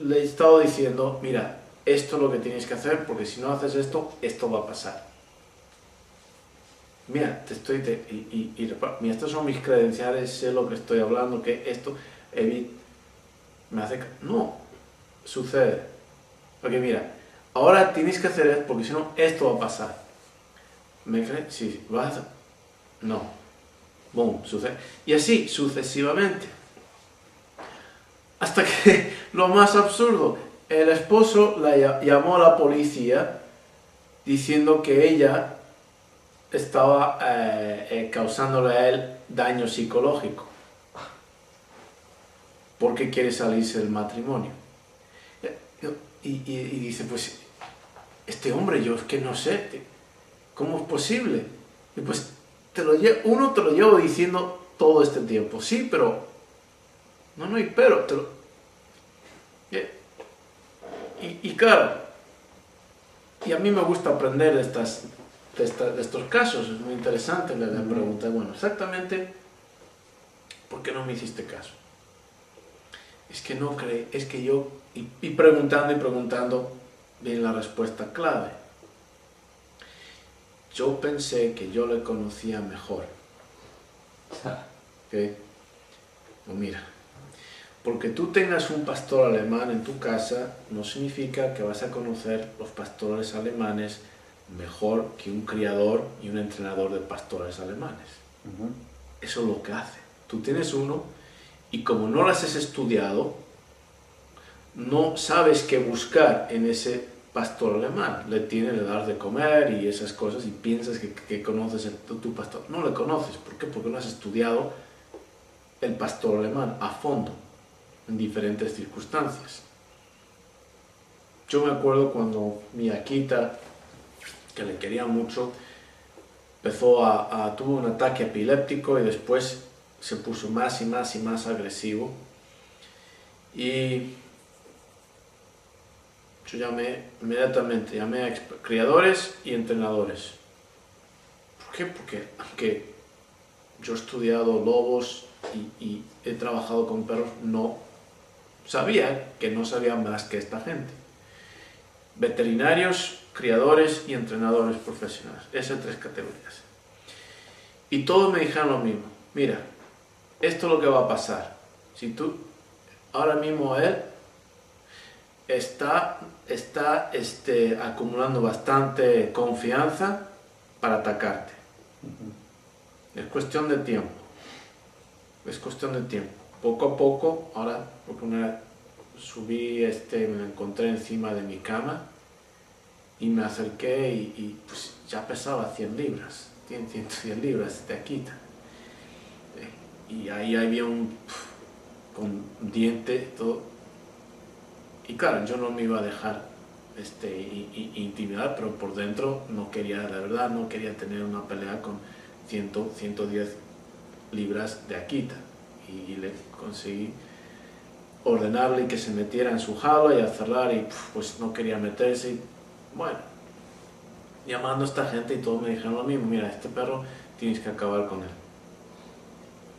le he estado diciendo, mira, esto es lo que tienes que hacer, porque si no haces esto, esto va a pasar. Mira, mira, estos son mis credenciales, sé lo que estoy hablando, que esto me hace... No, sucede. Porque mira, ahora tienes que hacer esto, porque si no, esto va a pasar. ¿Me crees? Sí, ¿vas a hacer? No. Boom, sucede. Y así, sucesivamente. Hasta que, lo más absurdo, el esposo llamó a la policía diciendo que ella estaba causándole a él daño psicológico porque quiere salirse del matrimonio. Y dice, pues, este hombre, yo es que no sé, ¿cómo es posible? Y pues, uno te lo llevo diciendo todo este tiempo, sí, pero, no hay pero, y claro, y a mí me gusta aprender de estos casos, es muy interesante. Le pregunté, bueno, exactamente, ¿por qué no me hiciste caso? Es que no cree, es que yo, y preguntando, viene la respuesta clave. Yo pensé que yo le conocía mejor. ¿Okay? Pues mira, porque tú tengas un pastor alemán en tu casa, no significa que vas a conocer los pastores alemanes mejor que un criador y un entrenador de pastores alemanes. Eso es lo que hace. Tú tienes uno y como no las has estudiado, no sabes qué buscar en ese pastor alemán. Le das de comer y esas cosas y piensas que conoces tu pastor. No le conoces. ¿Por qué? Porque no has estudiado el pastor alemán a fondo, en diferentes circunstancias. Yo me acuerdo cuando mi Akita, que le quería mucho, tuvo un ataque epiléptico y después se puso más y más y más agresivo. Y yo inmediatamente llamé a criadores y entrenadores. ¿Por qué? Porque aunque yo he estudiado lobos y he trabajado con perros, no sabía que no sabía más que esta gente. Veterinarios, criadores y entrenadores profesionales. Esas 3 categorías. Y todos me dijeron lo mismo. Mira, esto es lo que va a pasar. Si tú, ahora mismo él está acumulando bastante confianza para atacarte. Es cuestión de tiempo. Es cuestión de tiempo. Poco a poco, ahora, porque subí, me encontré encima de mi cama y me acerqué y pues ya pesaba 100 libras. 110 libras de Akita. Y ahí había con diente, todo. Y claro, yo no me iba a dejar intimidar, pero por dentro no quería, la verdad, no quería tener una pelea con 110 libras de Akita. Y le conseguí ordenarle que se metiera en su jaula y a cerrar, y pues no quería meterse. Y, bueno, llamando a esta gente y todos me dijeron lo mismo: mira, este perro tienes que acabar con él.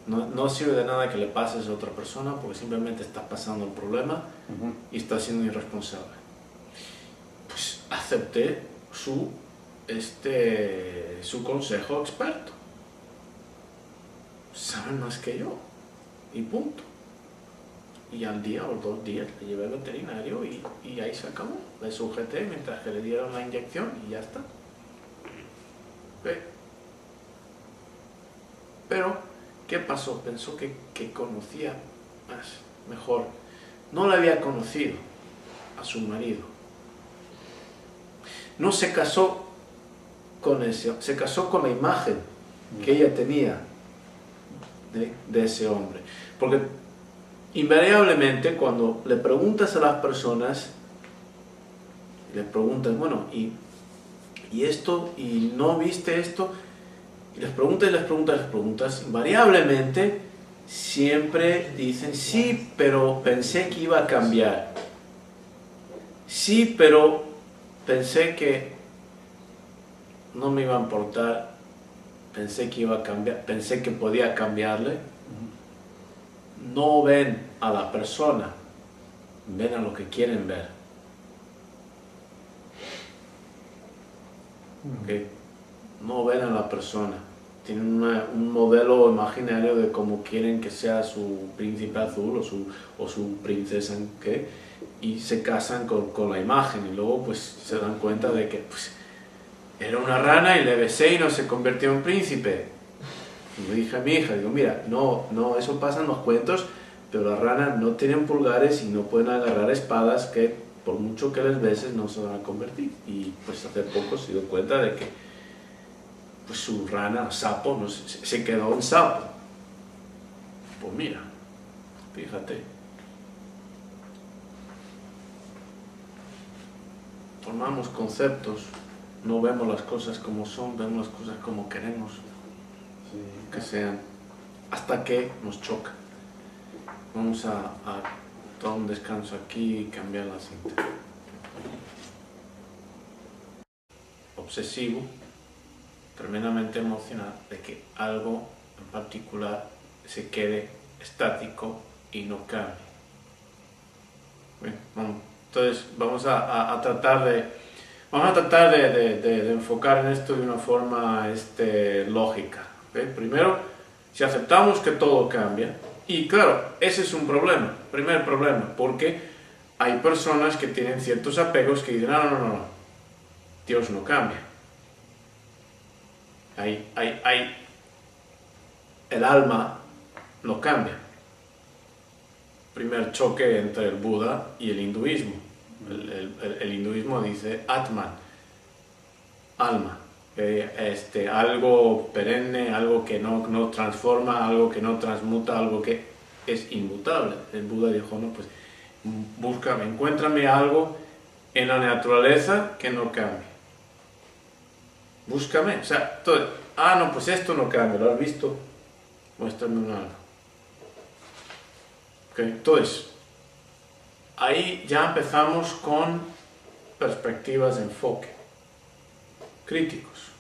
No sirve de nada que le pases a otra persona porque simplemente está pasando el problema y está siendo irresponsable. Pues acepté su consejo experto. Saben más que yo. Y punto. Y al día o 2 días le llevé al veterinario y ahí se acabó. Le sujeté mientras que le dieron la inyección y ya está. Pero ¿qué pasó? Pensó que conocía mejor. No le había conocido a su marido. No se casó con ese, se casó con la imagen que ella tenía de ese hombre. Porque invariablemente cuando le preguntas a las personas, le preguntas, bueno, ¿y esto? ¿Y no viste esto? Y les preguntas, invariablemente siempre dicen: sí, pero pensé que iba a cambiar. Sí, pero pensé que no me iba a importar. Pensé que iba a cambiar, pensé que podía cambiarle. No ven a la persona, ven a lo que quieren ver. ¿Okay? No ven a la persona, tienen un modelo imaginario de cómo quieren que sea su príncipe azul o su princesa, ¿okay? Y se casan con la imagen y luego pues se dan cuenta de que pues, era una rana y le besé y no se convirtió en príncipe. Y le dije a mi hija, digo, mira, no, eso pasa en los cuentos, pero las ranas no tienen pulgares y no pueden agarrar espadas que por mucho que les beses no se van a convertir. Y pues hace poco se dio cuenta de que pues su rana, sapo, no, se quedó en sapo. Pues mira, fíjate. Formamos conceptos, no vemos las cosas como son, vemos las cosas como queremos que sean, hasta que nos choca. Vamos a tomar un descanso aquí y cambiar la cinta. Obsesivo, tremendamente emocional, de que algo en particular se quede estático y no cambie. Bien, entonces vamos a tratar de enfocar en esto de una forma lógica. ¿Okay? Primero, si aceptamos que todo cambia, y claro, ese es un problema, primer problema, porque hay personas que tienen ciertos apegos que dicen, no, Dios no cambia. El alma no cambia. Primer choque entre el Buda y el hinduismo. El hinduismo dice Atman, alma. algo perenne, algo que no transforma, algo que no transmuta, algo que es inmutable. El Buda dijo, no, pues búscame, encuéntrame algo en la naturaleza que no cambie. Búscame, o sea, entonces, no, pues esto no cambia, ¿lo has visto? Muéstrame un algo. Okay, entonces, ahí ya empezamos con perspectivas de enfoque críticos.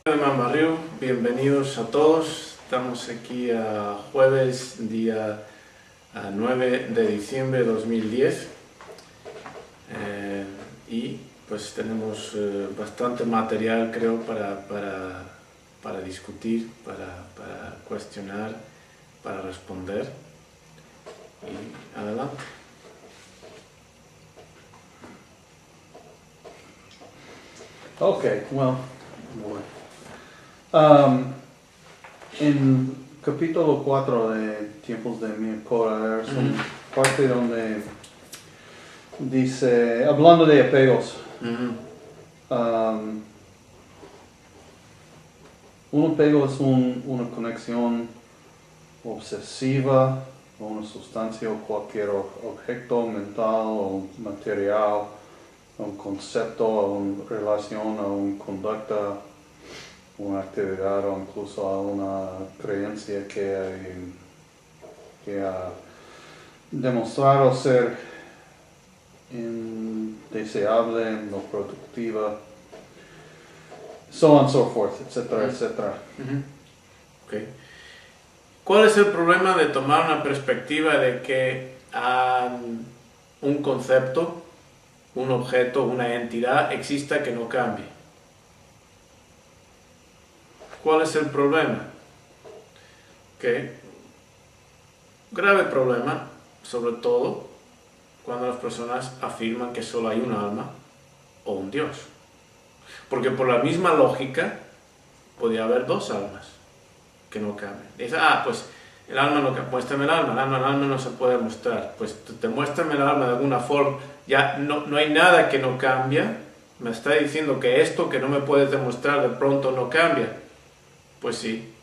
Mambarriu, bienvenidos a todos. Estamos aquí a jueves, día 9 de diciembre de 2010. Y pues tenemos bastante material, creo, para discutir, para cuestionar, para responder. Y adelante. Okay, well, en capítulo 4 de Tiempos de Miyakura es una parte donde dice, hablando de apegos, un apego es una conexión obsesiva a una sustancia o cualquier objeto mental o material, un concepto, a una relación, a una conducta, una actividad o incluso a una creencia que ha demostrado ser indeseable, no productiva, so on and so forth, etcétera, etcétera. Okay. ¿Cuál es el problema de tomar una perspectiva de que un concepto, un objeto, una entidad exista que no cambie? ¿Cuál es el problema? Grave problema, sobre todo cuando las personas afirman que solo hay un alma o un Dios. Porque por la misma lógica podría haber dos almas que no cambian. Dice, pues el alma no cambia, muéstrame el alma no se puede mostrar. Pues te muéstrame el alma de alguna forma, ya no hay nada que no cambia. Me está diciendo que esto que no me puedes demostrar de pronto no cambia. Pues sí.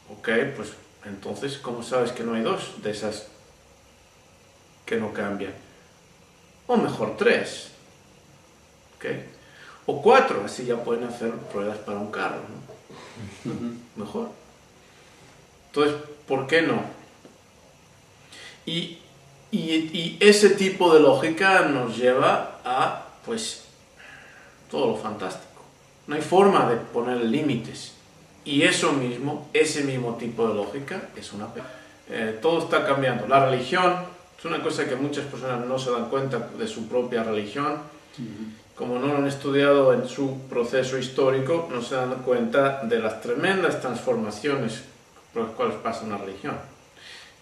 Ok, pues entonces, ¿cómo sabes que no hay dos de esas que no cambian? O mejor 3. ¿Ok? O 4, así ya pueden hacer ruedas para un carro, ¿no? Mejor. Entonces, ¿por qué no? Y ese tipo de lógica nos lleva a, pues, todo lo fantástico. No hay forma de poner límites. Y ese mismo tipo de lógica es una pena. Todo está cambiando. La religión es una cosa que muchas personas no se dan cuenta de su propia religión. Como no lo han estudiado en su proceso histórico, no se dan cuenta de las tremendas transformaciones por las cuales pasa una religión.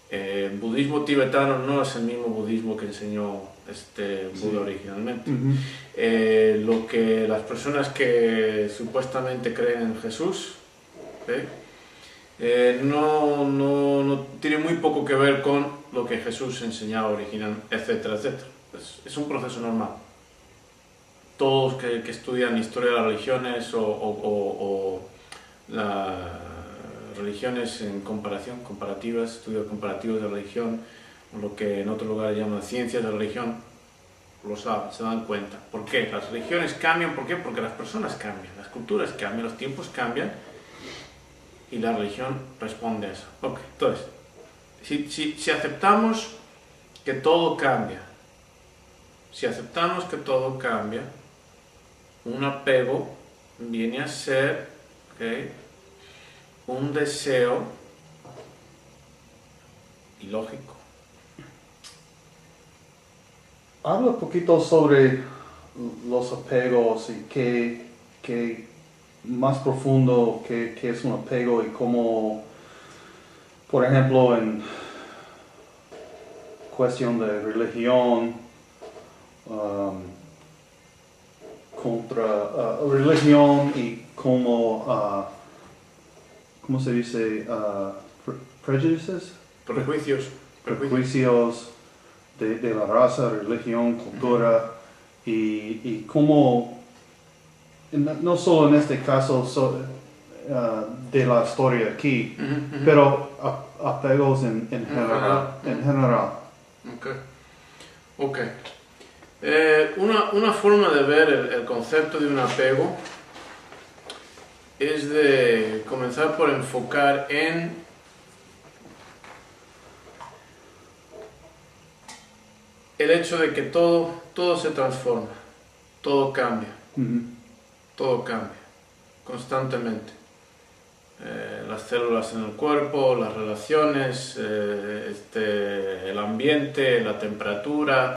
El budismo tibetano no es el mismo budismo que enseñó Buda originalmente. Lo que las personas que supuestamente creen en Jesús no tiene muy poco que ver con lo que Jesús enseñaba originalmente, etcétera, etcétera. Es un proceso normal. Todos que estudian historia de las religiones o las religiones en comparativas, estudios comparativos de religión, o lo que en otro lugar llaman ciencias de religión, lo saben, se dan cuenta. ¿Por qué? Las religiones cambian, ¿por qué? Porque las personas cambian, las culturas cambian, los tiempos cambian y la religión responde a eso. Ok, entonces, si aceptamos que todo cambia, un apego viene a ser un deseo ilógico. Habla un poquito sobre los apegos y qué más profundo que es un apego y cómo, por ejemplo, en cuestión de religión, contra religión y cómo, ¿cómo se dice? Prejudices. Prejuicios de la raza, religión, cultura, y cómo no solo en este caso de la historia aquí, pero apegos en general. Ok. Una forma de ver el concepto de un apego es de comenzar por enfocar en el hecho de que todo se transforma, todo cambia, todo cambia, constantemente. Las células en el cuerpo, las relaciones, el ambiente, la temperatura.